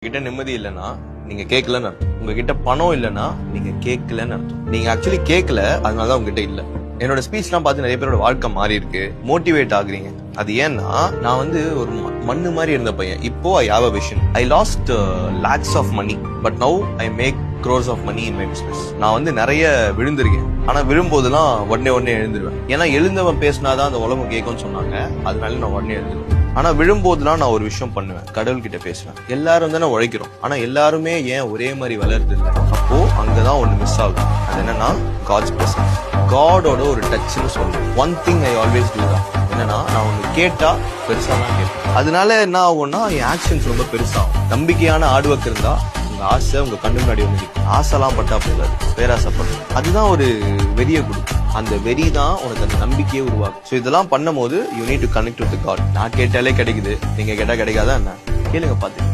கிட்ட நிம்மதி இல்லைன்னா நீங்க கேட்கலன்னு அர்த்தம். உங்ககிட்ட பணம் இல்லைன்னா நீங்க கேட்கலன்னு அர்த்தம். நீங்க ஆக்சுவலி கேட்கல, அதனாலதான் உங்ககிட்ட இல்ல. என்னோட ஸ்பீச்லாம் பார்த்து நிறைய பேரோட வாழ்க்கை மாறி இருக்கு, மோட்டிவேட் ஆகுறீங்க. அது ஏன்னா நான் ஒரு மண்ணு மாதிரி இருந்த பையன். இப்போ I have a vision. I lost lakhs of money, but now I make crores of money in my business. நான் நிறைய விழுந்திருக்கேன், ஆனா விழும்போதெல்லாம் உடனே எழுந்துருவேன். ஏன்னா எழுந்தவன் பேசினாதான் அந்த உலகம் கேட்கும்னு சொன்னாங்க, அதனால நான் உடனே எழுந்துருவேன். ஆனா விழும்போதுலாம் நான் ஒரு விஷயம் பண்ணுவேன், கடவுள் கிட்ட பேசுவேன். எல்லாரும் தானே உழைக்கிறோம், ஆனா எல்லாருமே ஏன் ஒரே மாதிரி வளருது இல்லை? அப்போ அங்கதான் ஒண்ணு மிஸ் ஆகும். அது என்னன்னா காட்ஸ் பிரசன்ஸ், காடோட ஒரு டச்னு சொல்லுவேன். One thing I always do தான் என்னன்னா, நான் ஒண்ணு கேட்டா பெருசா தான் கேட்பேன். அதனால என்ன ஆகும்னா என் ஆக்ஷன்ஸ் ரொம்ப பெருசாகும். நம்பிக்கையான ஆர்ட் இருந்தா உங்க ஆசை உங்க கண்ணு முன்னாடி வந்து ஆசைலாம் பட்டா போகாது, பேராசைப்படும். அதுதான் ஒரு வெறிய கொடுக்கும். அந்த வெறி தான் உனக்கு அந்த நம்பிக்கையே உருவாக்கும். ஸோ இதெல்லாம் பண்ணும் போது you need to connect with God. நான் கேட்டாலே கிடைக்குது, நீங்க கேட்டா கிடைக்காதா என்ன? கேளுங்க பாத்து.